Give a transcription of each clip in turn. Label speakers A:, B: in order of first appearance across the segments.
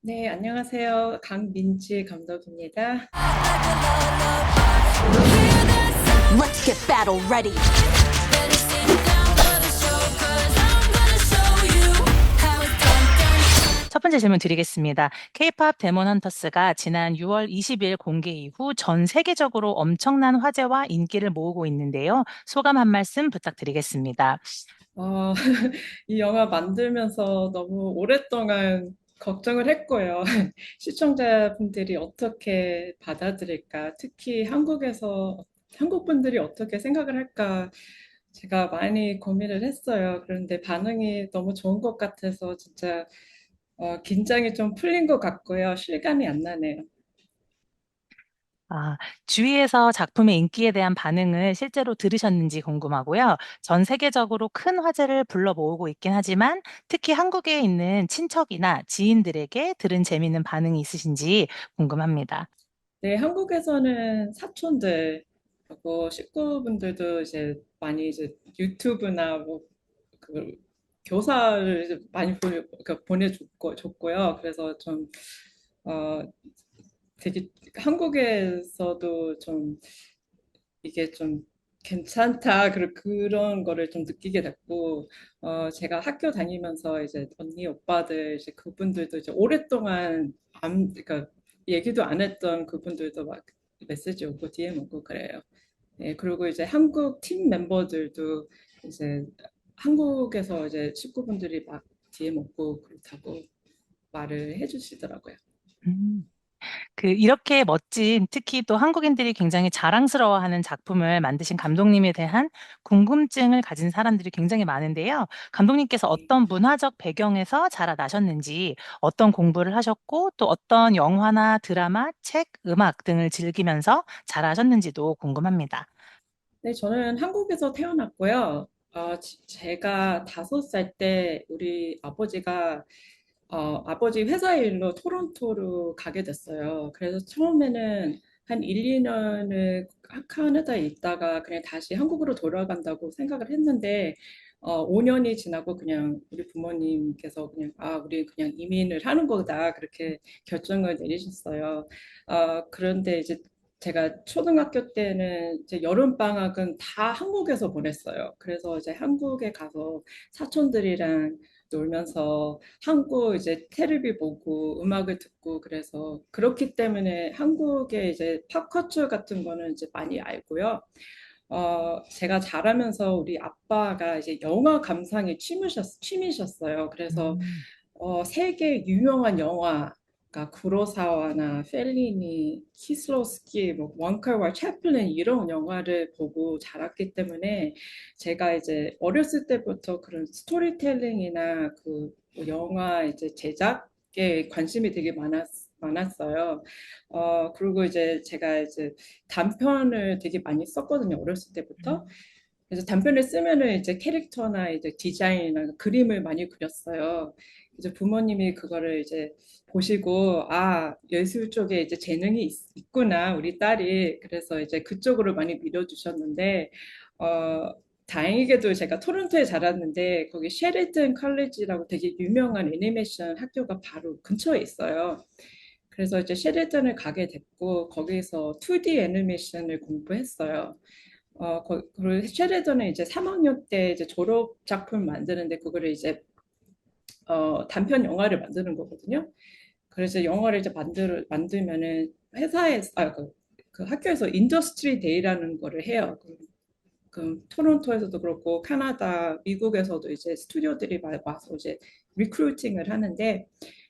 A: 네, 안녕하세요. 강민지 감독입니다.
B: Let's get battle ready.
C: 첫 번째 질문 드리겠습니다. K-팝 데몬 헌터스가 지난 6월 20일 공개 이후 전 세계적으로 엄청난 화제와 인기를 모으고 있는데요. 소감 한 말씀 부탁드리겠습니다.
A: 어, 이 영화 만들면서 너무 오랫동안 걱정을 했고요. 시청자분들이 어떻게 받아들일까, 특히 한국 분들이 어떻게 생각을 할까, 제가 많이 고민을 했어요. 그런데 반응이 너무 좋은 것 같아서 진짜 긴장이 좀 풀린 것 같고요. 실감이 안 나네요.
C: 아, 주위에서 작품의 인기에 대한 반응을 실제로 들으셨는지 궁금하고요. 전 세계적으로 큰 화제를 불러 모으고 있긴 하지만 특히 한국에 있는 친척이나 지인들에게 들은 재미있는 반응이 있으신지 궁금합니다.
A: 네, 한국에서는 사촌들, 하고 식구분들도 이제 많이 이제 유튜브나 뭐, 그, 교사를 이제 많이 줬고요. 그래서 좀, 어, 되게 한국에서도 좀 이게 좀 괜찮다, 그런 거를 좀 느끼게 됐고, 제가 학교 다니면서 이제 언니, 오빠들, 이제 그분들도 이제 오랫동안 그러니까 얘기도 안 했던 그분들도 막 메시지 오고 DM 오고 그래요. 예, 그리고 이제 한국 팀 멤버들도 이제 한국에서 이제 식구분들이 막 DM 오고 그렇다고 말을 해주시더라고요.
C: 음. 이렇게 멋진 특히 또 한국인들이 굉장히 자랑스러워하는 작품을 만드신 감독님에 대한 궁금증을 가진 사람들이 굉장히 많은데요. 감독님께서 어떤 문화적 배경에서 자라나셨는지, 어떤 공부를 하셨고, 또 어떤 영화나 드라마, 책, 음악 등을 즐기면서 자라셨는지도 궁금합니다.
A: 네, 저는 한국에서 태어났고요. 제가 5살 때 우리 아버지 회사 일로 토론토로 가게 됐어요. 그래서 처음에는 한 1, 2년을 캐나다에 있다가 그냥 다시 한국으로 돌아간다고 생각을 했는데, 5년이 지나고 그냥 우리 부모님께서 그냥, 우리 그냥 이민을 하는 거다. 그렇게 결정을 내리셨어요. 그런데 이제 제가 초등학교 때는 이제 여름방학은 다 한국에서 보냈어요. 그래서 이제 한국에 가서 사촌들이랑 놀면서 한국 이제 테레비 보고 음악을 듣고 그래서 그렇기 때문에 한국의 이제 팝커culture 같은 거는 이제 많이 알고요. 제가 자라면서 우리 아빠가 이제 영화 감상이 취미셨어요. 그래서
C: 음.
A: 세계 유명한 영화, 그러니까 구로사와나 펠리니, 키슬로스키, 뭐 원카와 채플린 이런 영화를 보고 자랐기 때문에 제가 이제 어렸을 때부터 그런 스토리텔링이나 뭐 영화 이제 제작에 관심이 되게 많았어요. 그리고 이제 제가 이제 단편을 되게 많이 썼거든요, 어렸을 때부터. 그래서 단편을 쓰면은 이제 캐릭터나 이제 디자인이나 그림을 많이 그렸어요. 이제 부모님이 그거를 이제 보시고, 예술 쪽에 이제 재능이 구나 우리 딸이. 그래서 이제 그쪽으로 많이 밀어주셨는데, 어, 다행히게도 제가 토론토에 자랐는데, 거기 셰리튼 컬리지라고 되게 유명한 애니메이션 학교가 바로 근처에 있어요. 그래서 이제 셰리턴을 가게 됐고, 거기서 2D 애니메이션을 공부했어요. 그리고 쉐레던은 이제 3학년 때 이제 졸업 작품 만드는데 그거를 이제 단편 영화를 만드는 거거든요. 그래서 영화를 이제 만들면은 그 학교에서 인더스트리 데이라는 거를 해요. 토론토에서도 그렇고 캐나다, 미국에서도 이제 스튜디오들이 와서 이제 리크루팅을 하는데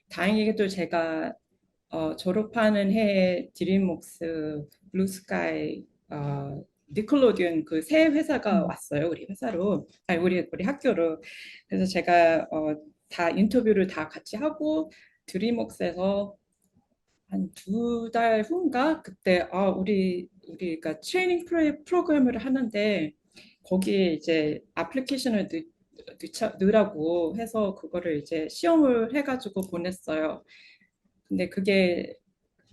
A: 다행히도 제가 졸업하는 해에 드림웍스, 블루스카이, 니클로디언 그 세 회사가
C: 음.
A: 왔어요. 우리 회사로, 아니 우리 학교로. 그래서 제가 다 인터뷰를 다 같이 하고 드림웍스에서 한 2달 후인가 그때 우리가 트레이닝 프로그램을 하는데 거기에 이제 애플리케이션을 넣으라고 해서 그거를 이제 시험을 해가지고 보냈어요. 근데 그게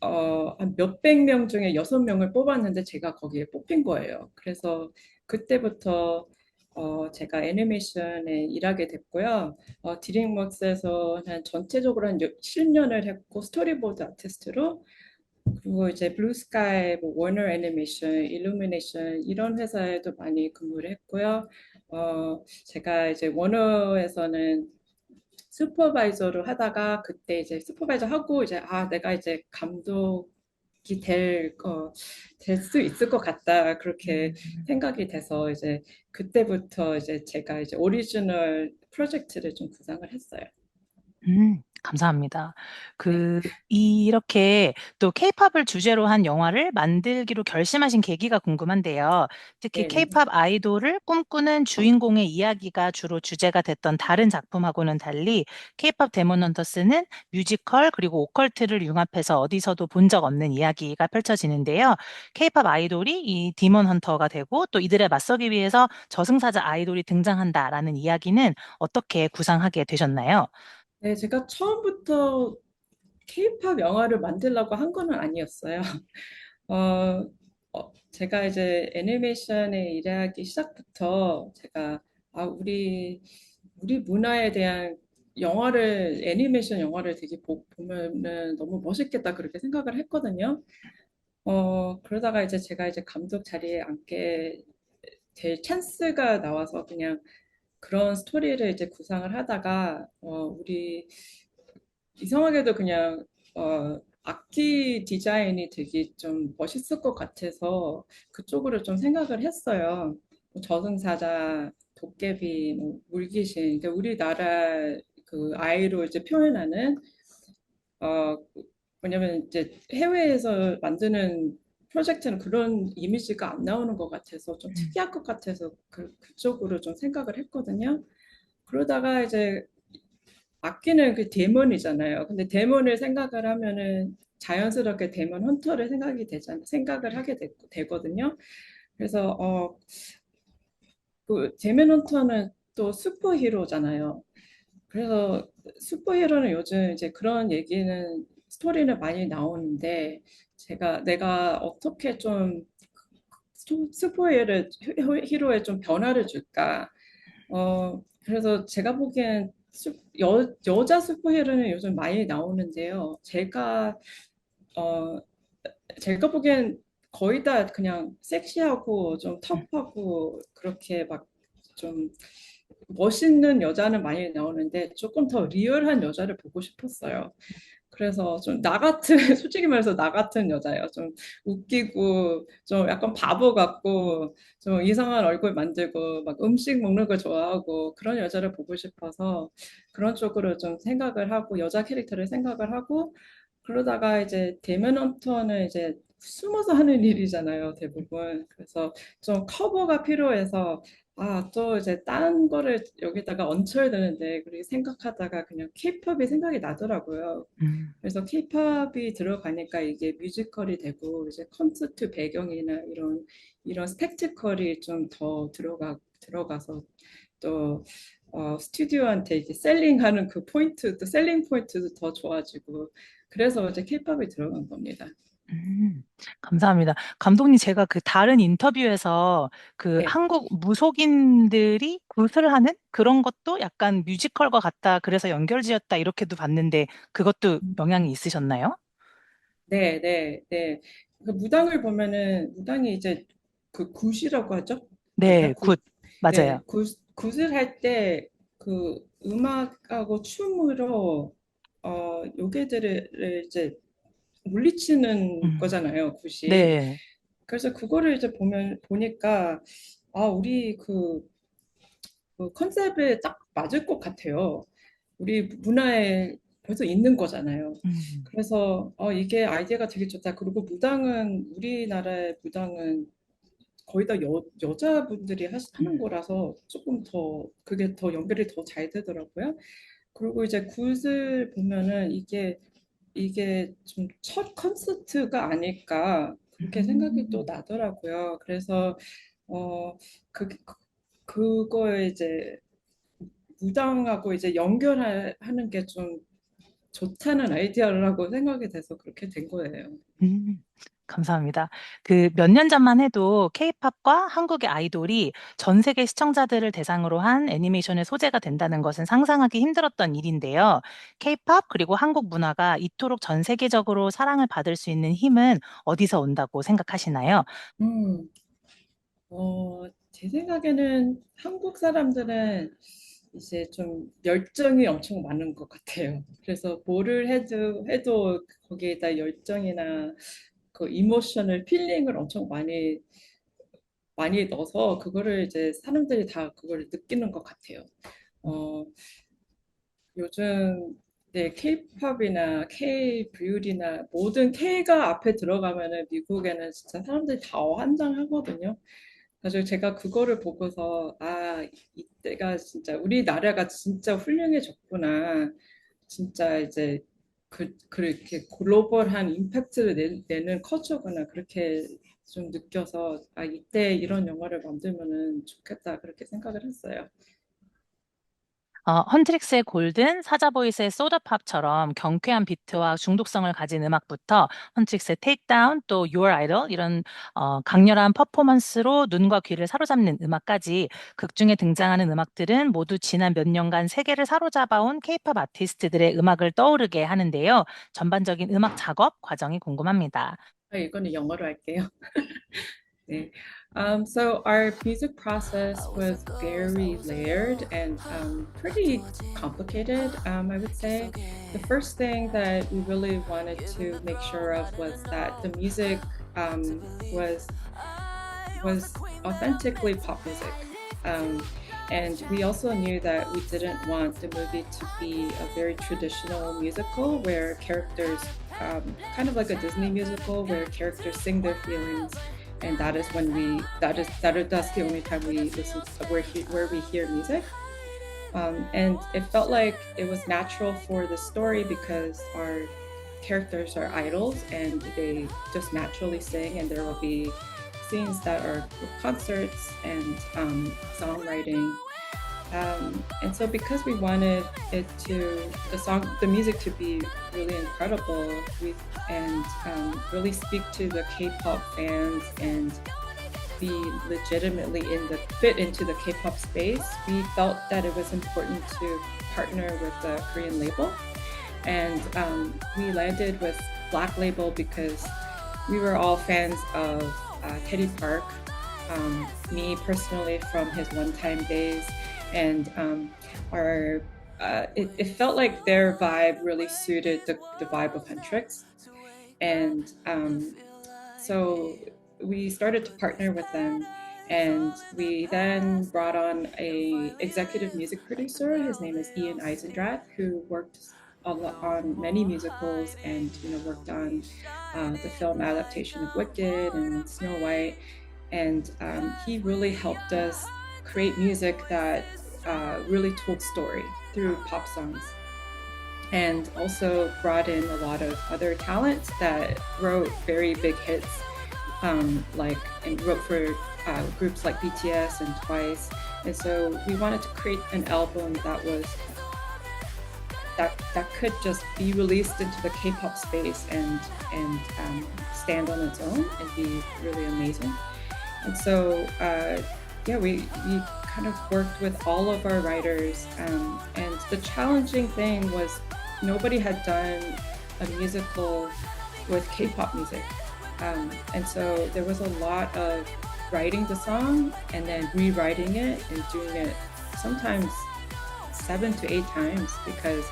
A: 한 몇백 명 중에 6명을 뽑았는데 제가 거기에 뽑힌 거예요. 그래서 그때부터 제가 애니메이션에 일하게 됐고요. 드림웍스에서 한 전체적으로 한 10년을 했고 스토리보드 아티스트로 그리고 이제 블루스카이, 뭐 워너 애니메이션, 일루미네이션 이런 회사에도 많이 근무를 했고요. 제가 이제 워너에서는 슈퍼바이저로 하다가 그때 이제 슈퍼바이저 하고 이제 내가 이제 감독이 될 수 있을 것 같다 그렇게 생각이 돼서 이제 그때부터 이제 제가 이제 오리지널 프로젝트를 좀 구상을 했어요.
C: 감사합니다.
A: 네,
C: 이렇게 또 케이팝을 주제로 한 영화를 만들기로 결심하신 계기가 궁금한데요. 특히
A: 네, 네.
C: 케이팝 아이돌을 꿈꾸는 주인공의 이야기가 주로 주제가 됐던 다른 작품하고는 달리 케이팝 데몬 헌터스는 뮤지컬 그리고 오컬트를 융합해서 어디서도 본 적 없는 이야기가 펼쳐지는데요. 케이팝 아이돌이 이 디몬 헌터가 되고 또 이들에 맞서기 위해서 저승사자 아이돌이 등장한다라는 이야기는 어떻게 구상하게 되셨나요?
A: 네, 제가 처음부터 케이팝 영화를 만들려고 한 거는 아니었어요. 어, 제가 이제 애니메이션에 일하기 시작부터 제가 우리 문화에 대한 애니메이션 영화를 되게 보면은 너무 멋있겠다 그렇게 생각을 했거든요. 그러다가 이제 제가 이제 감독 자리에 앉게 될 찬스가 나와서 그냥 그런 스토리를 이제 구상을 하다가 우리 이상하게도 그냥 악기 디자인이 되게 좀 멋있을 것 같아서 그쪽으로 좀 생각을 했어요. 뭐 저승사자, 도깨비, 뭐 물귀신, 그러니까 우리나라 그 아이로 이제 표현하는 어 왜냐면 이제 해외에서 만드는 프로젝트는 그런 이미지가 안 나오는 것 같아서 좀 특이할 것 같아서 그쪽으로 좀 생각을 했거든요. 그러다가 이제 악기는 그 데몬이잖아요. 근데 데몬을 생각을 하면은 자연스럽게 데몬 헌터를 생각을 하게 되거든요. 그래서 그 데몬 헌터는 또 슈퍼히로잖아요. 그래서 슈퍼히어로는 요즘 이제 그런 얘기는 스토리는 많이 나오는데 내가 어떻게 좀 슈퍼히어로에 좀 변화를 줄까? 그래서 제가 보기엔 여자 슈퍼히어로는 요즘 많이 나오는데요. 어, 제가 보기엔 거의 다 그냥 섹시하고 좀 터프하고 그렇게 막 좀 멋있는 여자는 많이 나오는데 조금 더 리얼한 여자를 보고 싶었어요. 그래서 좀 나 같은, 솔직히 말해서 나 같은 여자예요. 좀 웃기고, 좀 약간 바보 같고, 좀 이상한 얼굴 만들고, 막 음식 먹는 걸 좋아하고, 그런 여자를 보고 싶어서 그런 쪽으로 좀 생각을 하고, 여자 캐릭터를 생각을 하고, 그러다가 이제 데몬 헌터는 이제 숨어서 하는 일이잖아요, 대부분. 그래서 좀 커버가 필요해서 또 이제 딴 거를 여기다가 얹혀야 되는데, 그렇게 생각하다가 그냥 케이팝이 생각이 나더라고요.
C: 음.
A: 그래서 케이팝이 들어가니까 이게 뮤지컬이 되고, 이제 콘서트 배경이나 이런 스펙티컬이 좀 더 들어가서 또, 스튜디오한테 이제 셀링하는 그 또 셀링 포인트도 더 좋아지고, 그래서 이제 케이팝이 들어간 겁니다.
C: 음, 감사합니다. 감독님, 제가 그 다른 인터뷰에서 그
A: 네.
C: 한국 무속인들이 굿을 하는 그런 것도 약간 뮤지컬과 같다, 그래서 연결지었다, 이렇게도 봤는데 그것도 영향이 있으셨나요?
A: 네, 네, 네. 그 무당을 보면은 무당이 이제 그 굿이라고 하죠?
C: 네,
A: 맞나?
C: 굿. 맞아요.
A: 네, 굿을 할 때 그 음악하고 춤으로 요괴들을 이제 물리치는
C: 음,
A: 거잖아요, 굿이.
C: 네.
A: 그래서 그거를 이제 보니까 우리 그 컨셉에 딱 맞을 것 같아요. 우리 문화에 벌써 있는 거잖아요.
C: 음,
A: 그래서 이게 아이디어가 되게 좋다. 그리고 우리나라의 무당은 거의 다 여자분들이 하는
C: 음,
A: 거라서 조금 더 그게 더 연결이 더 잘 되더라고요. 그리고 이제 굿을 보면은 이게 좀 첫 콘서트가 아닐까 그렇게 생각이 또
C: 음,
A: 나더라고요. 그래서 어 그거에 이제 무당하고 이제 연결하는 게좀 좋다는 아이디어라고 생각이 돼서 그렇게 된 거예요.
C: 음, 감사합니다. 그 몇 년 전만 해도 케이팝과 한국의 아이돌이 전 세계 시청자들을 대상으로 한 애니메이션의 소재가 된다는 것은 상상하기 힘들었던 일인데요. 케이팝 그리고 한국 문화가 이토록 전 세계적으로 사랑을 받을 수 있는 힘은 어디서 온다고 생각하시나요?
A: 음, 제 생각에는 한국 사람들은 이제 좀 열정이 엄청 많은 것 같아요. 그래서 뭐를 해도 거기에다 열정이나 그 이모션을, 필링을 엄청 많이 넣어서 그거를 이제 사람들이 다 그걸 느끼는 것 같아요. 어, 요즘 네, K-팝이나 K-뷰티나 모든 K가 앞에 들어가면은 미국에는 진짜 사람들이 다 환장하거든요. 그래서 제가 그거를 보고서 아, 이때가 진짜 우리나라가 진짜 훌륭해졌구나. 진짜 이제 그렇게 글로벌한 임팩트를 내는 커처구나. 그렇게 좀 느껴서 아, 이때 이런 영화를 만들면은 좋겠다. 그렇게 생각을 했어요.
C: 헌트릭스의 골든, 사자보이스의 소다팝처럼 경쾌한 비트와 중독성을 가진 음악부터 헌트릭스의 테이크다운, 또 Your Idol 이런 강렬한 퍼포먼스로 눈과 귀를 사로잡는 음악까지 극중에 등장하는 음악들은 모두 지난 몇 년간 세계를 사로잡아온 케이팝 아티스트들의 음악을 떠오르게 하는데요. 전반적인 음악 작업 과정이 궁금합니다.
A: 아, 이거는 영어로 할게요. 네. So our music process was very layered and pretty complicated, I would say. The first thing that we really wanted to make sure of was that the music um, was was authentically pop music. Um, and we also knew that we didn't want the movie to be a very traditional musical where characters, kind of like a Disney musical, where characters sing their feelings, and that is when that's the only time we listen to where we hear music. And it felt like it was natural for the story because our characters are idols and they just naturally sing, and there will be scenes that are concerts and songwriting. And so because we wanted the music to be really incredible, and really speak to the K-pop fans and be legitimately fit into the K-pop space, we felt that it was important to partner with a Korean label, and we landed with Black Label because we were all fans of Teddy Park. Me personally from his One Time days, and our it felt like their vibe really suited the vibe of Huntrix, and so we started to partner with them, and we then brought on a executive music producer. His name is Ian Eisendrath, who worked on many musicals and worked on the film adaptation of Wicked and Snow White, and he really helped us create music that really told story through pop songs, and also brought in a lot of other talent that wrote very big hits, and wrote for groups like BTS and Twice. And so we wanted to create an album that could just be released into the K-pop space and stand on its own and be really amazing. And so yeah, we kind of worked with all of our writers, and the challenging thing was nobody had done a musical with K-pop music, and so there was a lot of writing the song and then rewriting it and doing it sometimes 7 to 8 times because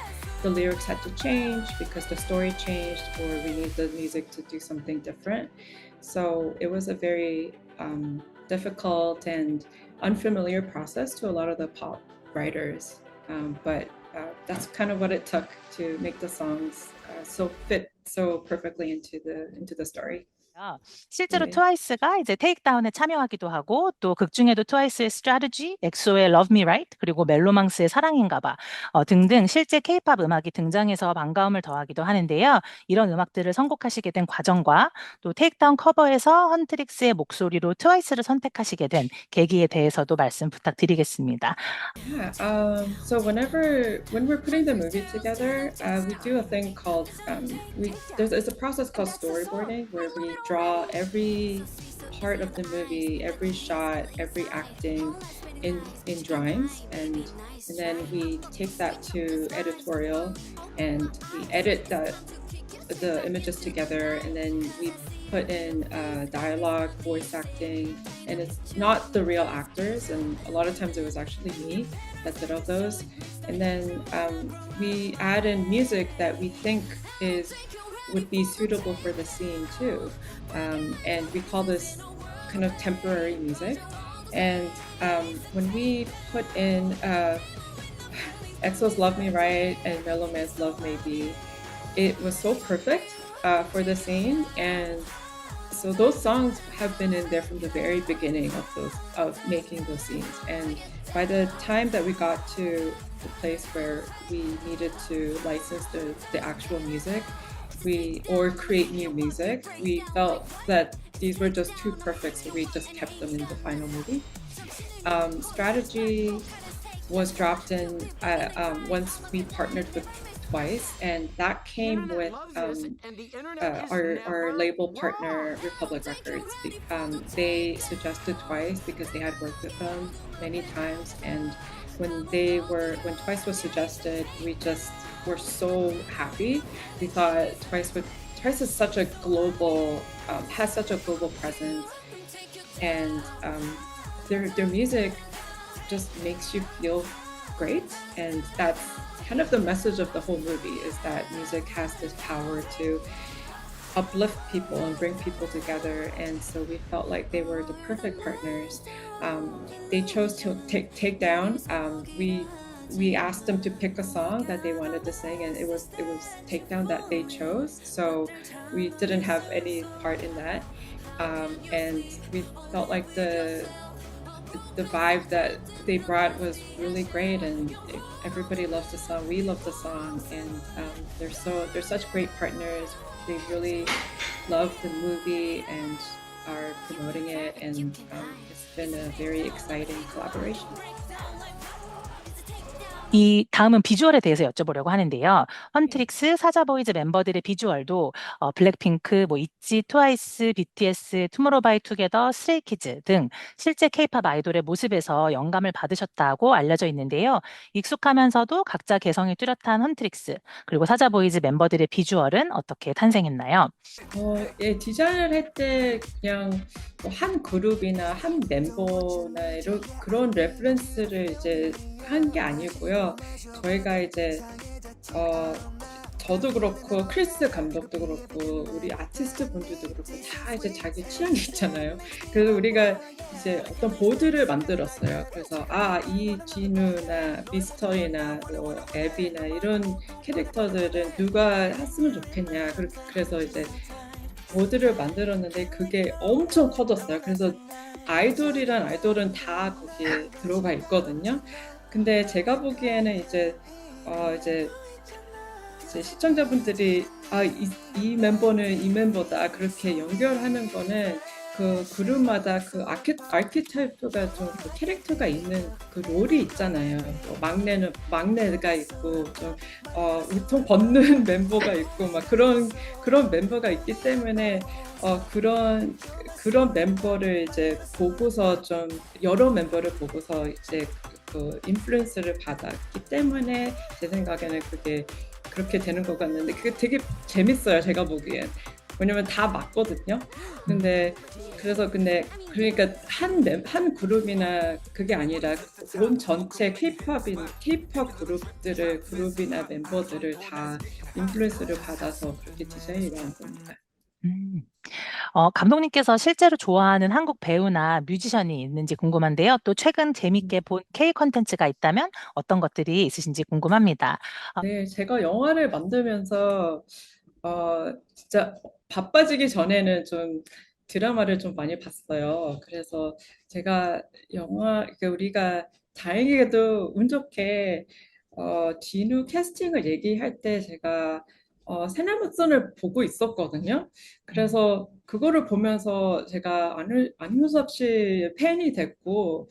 A: the lyrics had to change because the story changed or we need the music to do something different. So it was a very difficult and unfamiliar process to a lot of the pop writers, but that's kind of what it took to make the songs so fit so perfectly into the story.
C: 실제로
A: 네.
C: 트와이스가 이제 테이크다운에 참여하기도 하고 또 극 중에도 트와이스의 Strategy, 엑소의 Love Me Right, 그리고 멜로망스의 사랑인가 봐 등등 실제 케이팝 음악이 등장해서 반가움을 더하기도 하는데요. 이런 음악들을 선곡하시게 된 과정과 또 테이크다운 커버에서 헌트릭스의 목소리로 트와이스를 선택하시게 된 계기에 대해서도 말씀 부탁드리겠습니다.
A: Yeah. So when we're putting the movie together, we do a thing called it's a process called storyboarding where we draw every part of the movie, every shot, every acting in drawings, and then we take that to editorial, and we edit the images together, and then we put in dialogue, voice acting, and it's not the real actors. And a lot of times it was actually me that did all those. And then we add in music that we think would be suitable for the scene too. And we call this kind of temporary music. And when we put in EXO's Love Me Right and Mellow Man's Love Maybe, it was so perfect for the scene. And so those songs have been in there from the very beginning of making those scenes. And by the time that we got to the place where we needed to license the actual music, or create new music, we felt that these were just too perfect, so we just kept them in the final movie. Strategy was dropped in once we partnered with Twice, and that came with our label partner Republic Records. They suggested Twice because they had worked with them many times, and when Twice was suggested, we just were so happy. We thought Twice is such a global has such a global presence, and their music just makes you feel great, and that's kind of the message of the whole movie, is that music has this power to uplift people and bring people together. And so we felt like they were the perfect partners. They chose to take down. We asked them to pick a song that they wanted to sing, and it was Takedown that they chose. So we didn't have any part in that, and we felt like the vibe that they brought was really great, and everybody loves the song. We love the song, and they're such great partners. They really love the movie and are promoting it, and it's been a very exciting collaboration.
C: 이 다음은 비주얼에 대해서 여쭤보려고 하는데요. 헌트릭스, 사자보이즈 멤버들의 비주얼도 블랙핑크, 있지, 트와이스, BTS, 투모로우바이투게더, 스트레이키즈 등 실제 케이팝 아이돌의 모습에서 영감을 받으셨다고 알려져 있는데요. 익숙하면서도 각자 개성이 뚜렷한 헌트릭스, 그리고 사자보이즈 멤버들의 비주얼은 어떻게 탄생했나요?
A: 예, 디자인을 할 때 그냥 한 그룹이나 한 멤버나 그런 레퍼런스를 이제 한 게 아니고요. 저희가 이제 저도 그렇고 크리스 감독도 그렇고 우리 아티스트 분들도 그렇고 다 이제 자기 취향이 있잖아요. 그래서 우리가 이제 어떤 보드를 만들었어요. 그래서 이 진우나 미스터리나 에비나 이런 캐릭터들은 누가 했으면 좋겠냐. 그래서 이제 보드를 만들었는데 그게 엄청 커졌어요. 그래서 아이돌은 다 거기에 들어가 있거든요. 근데 제가 보기에는 이제 시청자분들이 이 멤버는 이 멤버다 그렇게 연결하는 거는 그 그룹마다 그 아키타이프가 좀 그 캐릭터가 있는 그 롤이 있잖아요. 막내가 있고 좀 우통 벗는 멤버가 있고 막 그런 멤버가 있기 때문에 그런 멤버를 이제 보고서 좀 여러 멤버를 보고서 이제 그 인플루언스를 받았기 때문에 제 생각에는 그게 그렇게 되는 것 같는데 그게 되게 재밌어요. 제가 보기엔. 왜냐면 다 맞거든요. 그러니까 한 그룹이나 그게 아니라 온 전체 케이팝 그룹이나 멤버들을 다 인플루언스를 받아서 그렇게 디자인이 나온 겁니다.
C: 음. 감독님께서 실제로 좋아하는 한국 배우나 뮤지션이 있는지 궁금한데요. 또 최근 재밌게 본 K 콘텐츠가 있다면 어떤 것들이 있으신지 궁금합니다.
A: 네, 제가 영화를 만들면서 진짜 바빠지기 전에는 좀 드라마를 좀 많이 봤어요. 그래서 제가 우리가 다행히도 운 좋게, 진우 캐스팅을 얘기할 때 제가, 새나무선을 보고 있었거든요. 그래서 그거를 보면서 제가 안효섭 씨 팬이 됐고,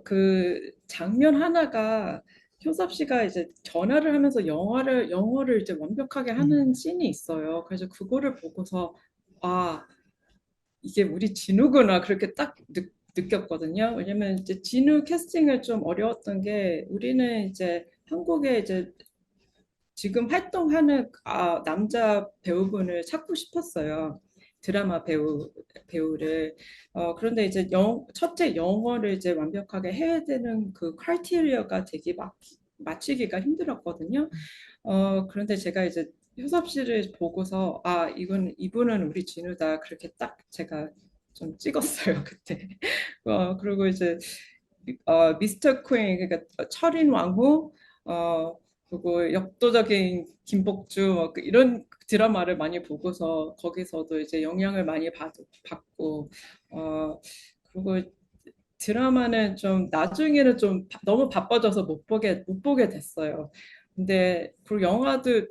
A: 그 장면 하나가 효섭 씨가 이제 전화를 하면서 영어를 이제 완벽하게 하는 씬이 있어요. 그래서 그거를 보고서, 아, 이게 우리 진우구나. 그렇게 딱 느꼈거든요. 왜냐면 이제 진우 캐스팅을 좀 어려웠던 게, 우리는 이제 한국에 이제 지금 활동하는 남자 배우분을 찾고 싶었어요. 드라마 배우를. 그런데 이제 첫째 영어를 이제 완벽하게 해야 되는 그 크라이테리어가 되게 맞추기가 힘들었거든요. 그런데 제가 이제 효섭 씨를 보고서, 이분은 우리 진우다. 그렇게 딱 제가 좀 찍었어요, 그때. 그리고 이제, 미스터 퀸, 그러니까 철인 왕후, 어, 그리고 역도적인 김복주, 뭐 이런 드라마를 많이 보고서 거기서도 이제 영향을 많이 받고, 그리고 드라마는 좀 나중에는 좀 너무 바빠져서 못 보게 됐어요. 근데 그리고 영화도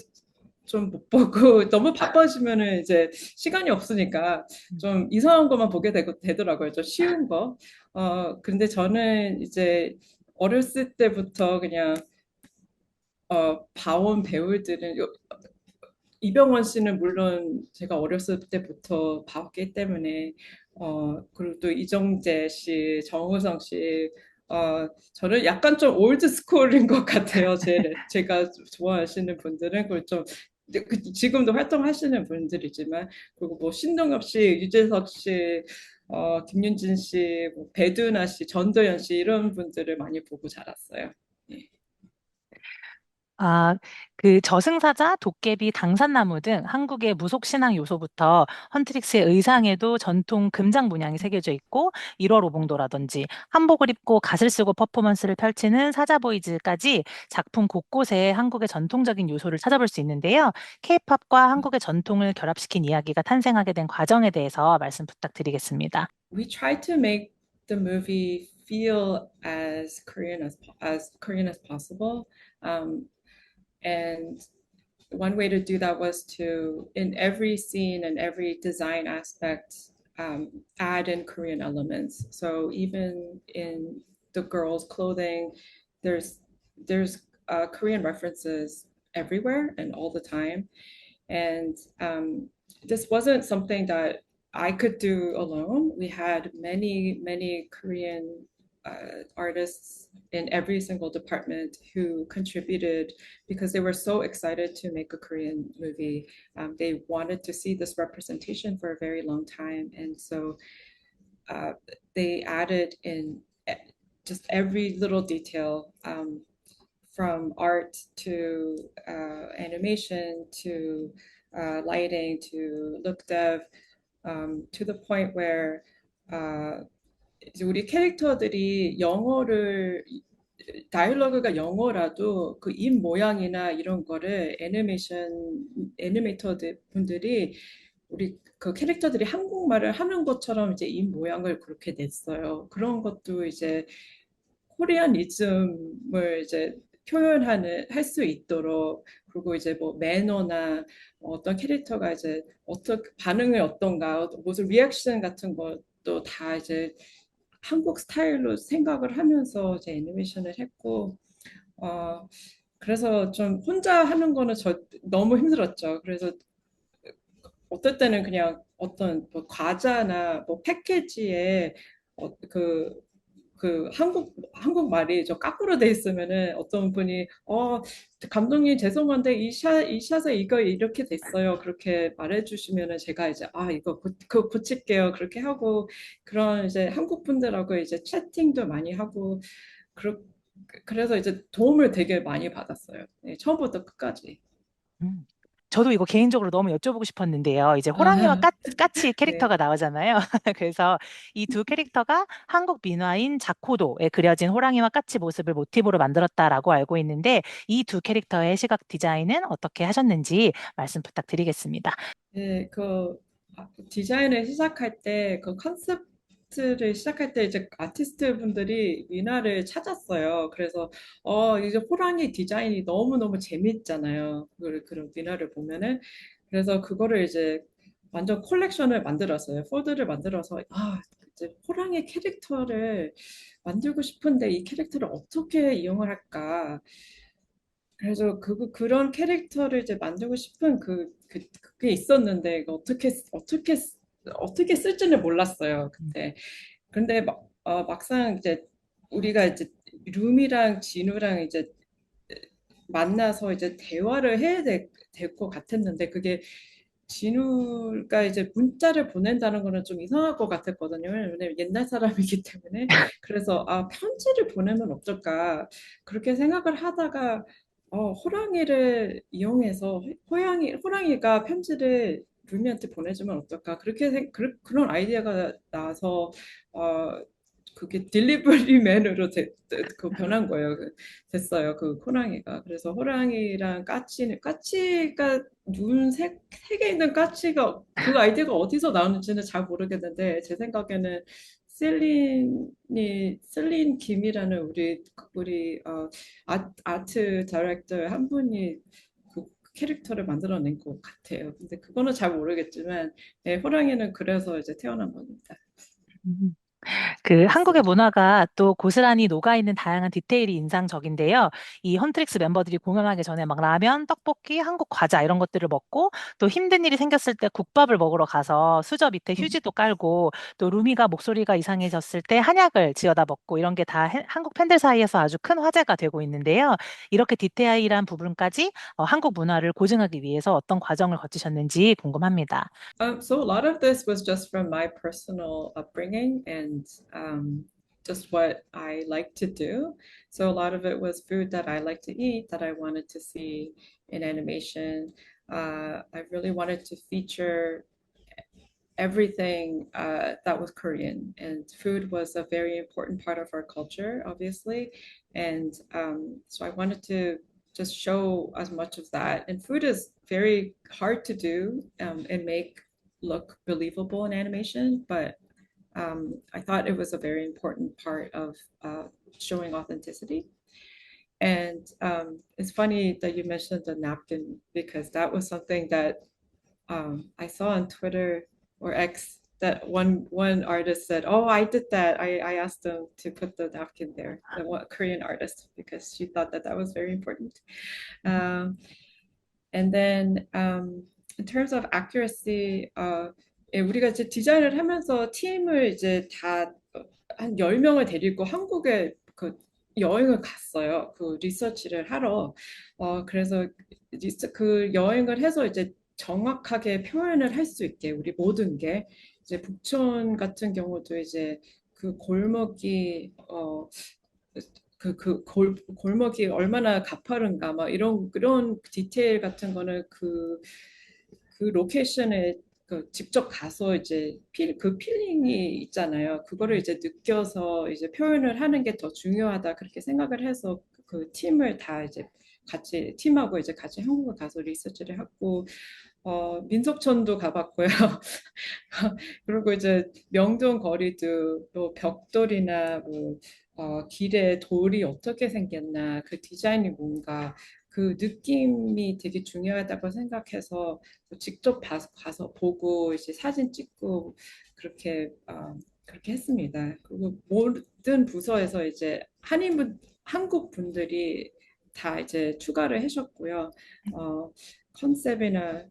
A: 좀 못 보고 너무 바빠지면은 이제 시간이 없으니까 좀 이상한 것만 보게 되더라고요. 좀 쉬운 거. 근데 저는 이제 어렸을 때부터 그냥, 봐온 배우들은 이병헌 씨는 물론 제가 어렸을 때부터 봤기 때문에, 그리고 또 이정재 씨, 정우성 씨, 저는 약간 좀 올드 스쿨인 것 같아요. 제가 좋아하시는 분들은 그리고 좀 지금도 활동하시는 분들이지만, 그리고 뭐 신동엽 씨, 유재석 씨, 김윤진 씨, 뭐 배두나 씨, 전도연 씨 이런 분들을 많이 보고 자랐어요. 예.
C: 아, 그 저승사자, 도깨비, 당산나무 등 한국의 무속 신앙 요소부터 헌트릭스의 의상에도 전통 금장 문양이 새겨져 있고 1월 오봉도라든지 한복을 입고 갓을 쓰고 퍼포먼스를 펼치는 사자보이즈까지 작품 곳곳에 한국의 전통적인 요소를 찾아볼 수 있는데요. 케이팝과 한국의 전통을 결합시킨 이야기가 탄생하게 된 과정에 대해서 말씀 부탁드리겠습니다.
A: We try to make the movie feel as Korean as possible. Um, and one way to do that was to, in every scene and every design aspect, add in Korean elements. So even in the girls' clothing, there's there's Korean references everywhere and all the time. And this wasn't something that I could do alone. We had many Korean artists in every single department who contributed because they were so excited to make a Korean movie. They wanted to see this representation for a very long time. And so uh, they added in just every little detail, from art to animation to lighting to look dev, to the point where 이제 우리 캐릭터들이 다이얼로그가 영어라도 그 입 모양이나 이런 거를 애니메이터 분들이 우리 그 캐릭터들이 한국말을 하는 것처럼 이제 입 모양을 그렇게 냈어요. 그런 것도 이제 코리아니즘을 이제 할 수 있도록, 그리고 이제 뭐 매너나 어떤 캐릭터가 이제 어떻게 반응이 어떤가, 무슨 리액션 같은 것도 다 이제 한국 스타일로 생각을 하면서 이제 애니메이션을 했고, 어, 그래서 좀 혼자 하는 거는 너무 힘들었죠. 그래서 어떨 때는 그냥 어떤 뭐 과자나 뭐 패키지에, 그 한국 말이 저 거꾸로 돼 있으면은 어떤 분이, 감독님 죄송한데 이 샷에 이거 이렇게 됐어요. 그렇게 말해 주시면은 제가 이제, 이거 그거 고칠게요. 그렇게 하고, 그런 이제 한국 분들하고 이제 채팅도 많이 하고, 그러, 그래서 이제 도움을 되게 많이 받았어요. 네, 처음부터 끝까지.
C: 음. 저도 이거 개인적으로 너무 여쭤보고 싶었는데요. 이제 호랑이와
A: 아,
C: 까치
A: 네.
C: 캐릭터가 나오잖아요. 그래서 이 두 캐릭터가 한국 민화인 자코도에 그려진 호랑이와 까치 모습을 모티브로 만들었다라고 알고 있는데 이 두 캐릭터의 시각 디자인은 어떻게 하셨는지 말씀 부탁드리겠습니다.
A: 네, 디자인을 시작할 때, 그 컨셉트를 시작할 때 이제 아티스트 분들이 미나를 찾았어요. 그래서, 이제 호랑이 디자인이 너무너무 재밌잖아요. 그런 미나를 보면은. 그래서 그거를 이제 완전 콜렉션을 만들었어요. 폴드를 만들어서, 이제 호랑이 캐릭터를 만들고 싶은데 이 캐릭터를 어떻게 이용을 할까? 그래서 그런 캐릭터를 이제 만들고 싶은 그게 있었는데, 이거 어떻게 쓸지는 몰랐어요, 그때. 근데 막상 이제 우리가 이제 룸이랑 진우랑 이제 만나서 이제 대화를 해야 될 것 같았는데, 그게 진우가 이제 문자를 보낸다는 거는 좀 이상할 것 같았거든요. 왜냐면 옛날 사람이기 때문에. 그래서, 편지를 보내면 어떨까. 그렇게 생각을 하다가, 호랑이를 이용해서, 호랑이가 편지를 루미한테 보내주면 어떨까. 그런 아이디어가 나와서, 어, 그게 딜리버리맨으로 변한 거예요. 됐어요. 그 호랑이가. 그래서 호랑이랑 까치가 세 개 있는 까치가 그 아이디어가 어디서 나오는지는 잘 모르겠는데 제 생각에는 셀린 김이라는 우리 아트 다이렉터 한 분이 그 캐릭터를 만들어낸 것 같아요. 근데 그거는 잘 모르겠지만 네, 호랑이는 그래서 이제 태어난 겁니다.
C: 그 한국의
A: 그렇습니다.
C: 문화가 또 고스란히 녹아있는 다양한 디테일이 인상적인데요. 이 헌트릭스 멤버들이 공연하기 전에 막 라면, 떡볶이, 한국 과자 이런 것들을 먹고 또 힘든 일이 생겼을 때 국밥을 먹으러 가서 수저 밑에 휴지도 깔고 또 루미가 목소리가 이상해졌을 때 한약을 지어다 먹고 이런 게 다 한국 팬들 사이에서 아주 큰 화제가 되고 있는데요. 이렇게 디테일한 부분까지 한국 문화를 고증하기 위해서 어떤 과정을 거치셨는지 궁금합니다.
A: So a lot of this was just from my personal upbringing and just what I like to do. So a lot of it was food that I like to eat that I wanted to see in animation. I really wanted to feature everything that was Korean, and food was a very important part of our culture, obviously. And so I wanted to just show as much of that. And food is very hard to do and make look believable in animation, but I thought it was a very important part of showing authenticity. And it's funny that you mentioned the napkin because that was something that I saw on Twitter or X that one artist said, "Oh, I did that. I asked them to put the napkin there." The one Korean artist because she thought that that was very important. Um, and then in terms of accuracy, 예, 우리가 이제 디자인을 하면서 팀을 이제 다 한 10명을 데리고 한국에 여행을 갔어요. 그 리서치를 하러. 그래서 그 여행을 해서 이제 정확하게 표현을 할 수 있게 우리 모든 게 이제 북촌 같은 경우도 이제 그 골목이 골목이 얼마나 가파른가, 막 그런 디테일 같은 거는 그 로케이션에 직접 가서 이제 그 필링이 있잖아요. 그거를 이제 느껴서 이제 표현을 하는 게 더 중요하다. 그렇게 생각을 해서 그 팀을 다 이제 팀하고 이제 같이 한국에 가서 리서치를 하고, 민속촌도 가봤고요. 그리고 이제 명동 거리도 뭐 벽돌이나 뭐 길에 돌이 어떻게 생겼나 그 디자인이 뭔가 그 느낌이 되게 중요하다고 생각해서 직접 가서 보고 이제 사진 찍고 그렇게 그렇게 했습니다. 그리고 모든 부서에서 이제 한국 분들이 다 이제 추가를 해줬고요. 컨셉이나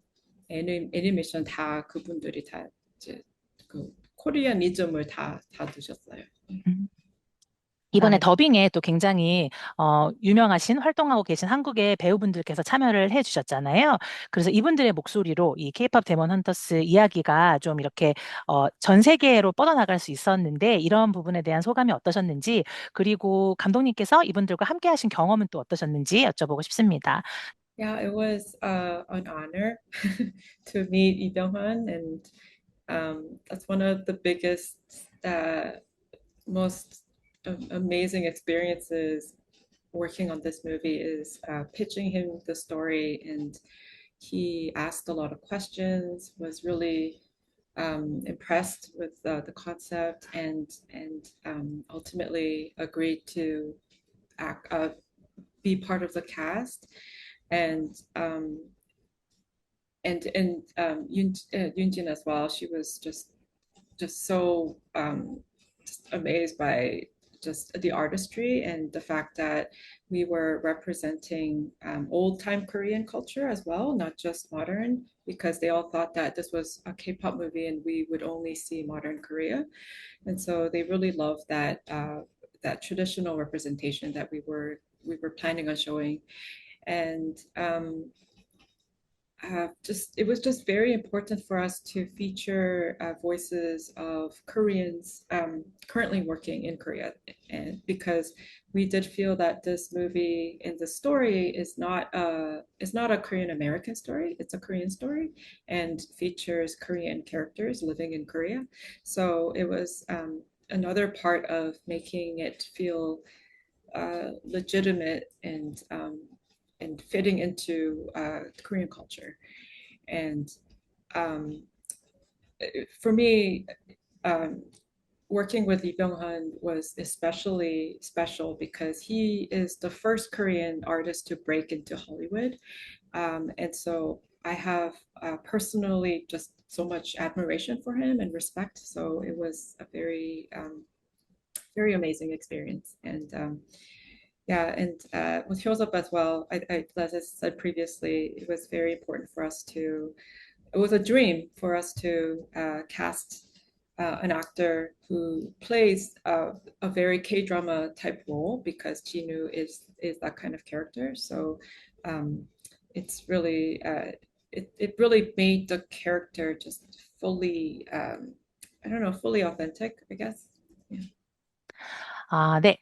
A: 애니메이션 다 그분들이 다 이제 그 코리아니즘을 다 두셨어요.
C: 이번에 더빙에 또 굉장히 유명하신 활동하고 계신 한국의 배우분들께서 참여를 해주셨잖아요. 그래서 이분들의 목소리로 이 K-pop 데몬 헌터스 이야기가 좀 이렇게 전 세계로 뻗어나갈 수 있었는데 이런 부분에 대한 소감이 어떠셨는지 그리고 감독님께서 이분들과 함께 하신 경험은 또 어떠셨는지 여쭤보고 싶습니다.
A: Yeah, it was an honor to meet Lee Byung-hun, and that's one of the biggest, most amazing experiences working on this movie is pitching him the story, and he asked a lot of questions, was really impressed with the concept, and ultimately agreed to act, be part of the cast. And Yoonjin as well. She was just so just amazed by just the artistry and the fact that we were representing old time Korean culture as well, not just modern, because they all thought that this was a K-pop movie and we would only see modern Korea, and so they really loved that that traditional representation that we were planning on showing, and just it was just very important for us to feature voices of Koreans currently working in Korea, and because we did feel that this movie and the story is not a Korean American story, it's a Korean story and features Korean characters living in Korea. So it was another part of making it feel legitimate and fitting into Korean culture. And um, for me, um, working with Lee Byung-hun was especially special because he is the first Korean artist to break into Hollywood. And so I have personally just so much admiration for him and respect. So it was a very amazing experience. And yeah, and with Shows Up as well, as I said previously, it was very important for us to it was a dream for us to cast an actor who plays a very K-drama type role because Jinwoo is that kind of character. So um, it's really it really made the character just fully I don't know, fully authentic, I guess. Yeah.
C: 아, 네.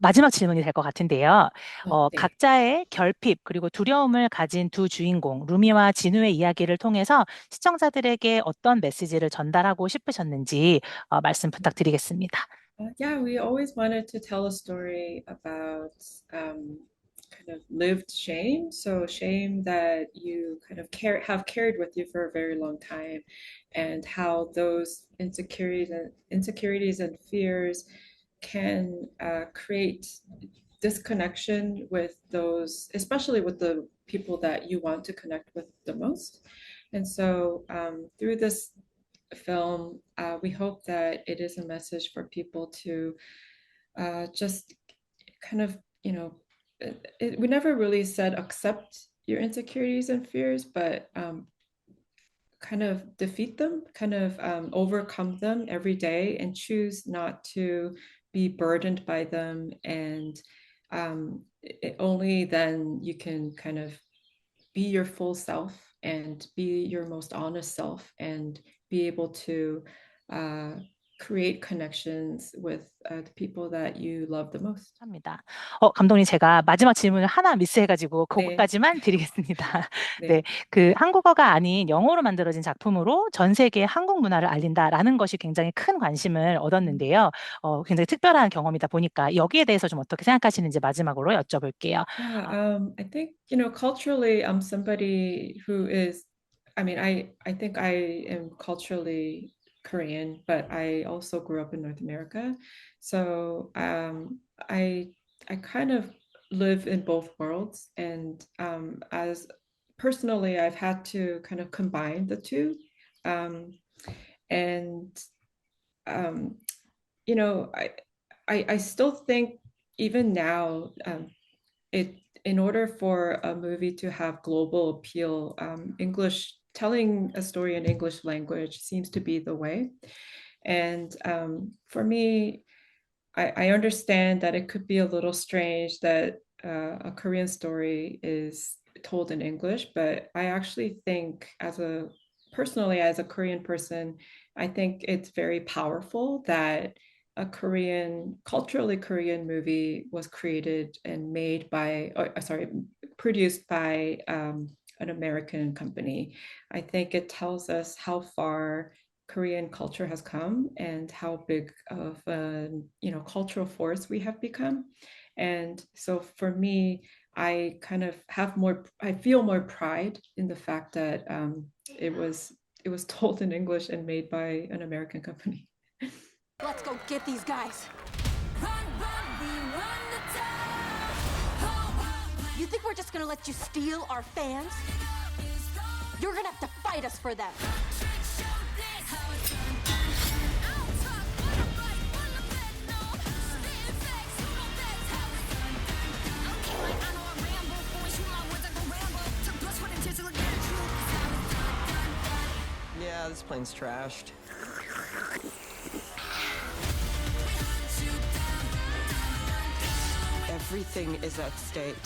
C: 마지막 질문이 될 것 같은데요.
A: 네.
C: 각자의 결핍 그리고 두려움을 가진 두 주인공, 루미와 진우의 이야기를 통해서 시청자들에게 어떤 메시지를 전달하고 싶으셨는지 말씀 부탁드리겠습니다.
A: Yeah, we always wanted to tell a story about kind of lived shame. So shame that you kind of have carried with you for a very long time, and how those insecurities and fears can create disconnection with those, especially with the people that you want to connect with the most. And so through this film, we hope that it is a message for people to just kind of, we never really said accept your insecurities and fears, but kind of defeat them, kind of overcome them every day and choose not to be burdened by them. And only then you can kind of be your full self and be your most honest self and be able to uh, create connections with the people that you love the most.
C: 합니다. 감독님, 제가 마지막 질문을 하나 미스해가지고
A: 네,
C: 그것까지만 드리겠습니다. 네,
A: 네.
C: 그 한국어가 아닌 영어로 만들어진 작품으로 전 세계에 한국 문화를 알린다라는 것이 굉장히 큰 관심을 얻었는데요. 굉장히 특별한 경험이다 보니까 여기에 대해서 좀 어떻게 생각하시는지 마지막으로 여쭤볼게요.
A: Yeah, I think, culturally, I'm somebody who is, I mean, I think I am culturally Korean, but I also grew up in North America. So I I kind of live in both worlds, and as personally, I've had to kind of combine the two. Um, and um, you know, I still think even now, it in order for a movie to have global appeal, English telling a story in English language seems to be the way. And for me, I understand that it could be a little strange that a Korean story is told in English, but I actually think, personally, as a Korean person, I think it's very powerful that a culturally Korean movie was created and made by, sorry, produced by an American company. I think it tells us how far Korean culture has come and how big of a cultural force we have become. And so for me, I feel more pride in the fact that it was told in English and made by an American company.
B: Let's go get these guys. You think we're just gonna let you steal our fans? You're gonna have to fight us for them.
D: Yeah, this plane's trashed. Everything is at stake.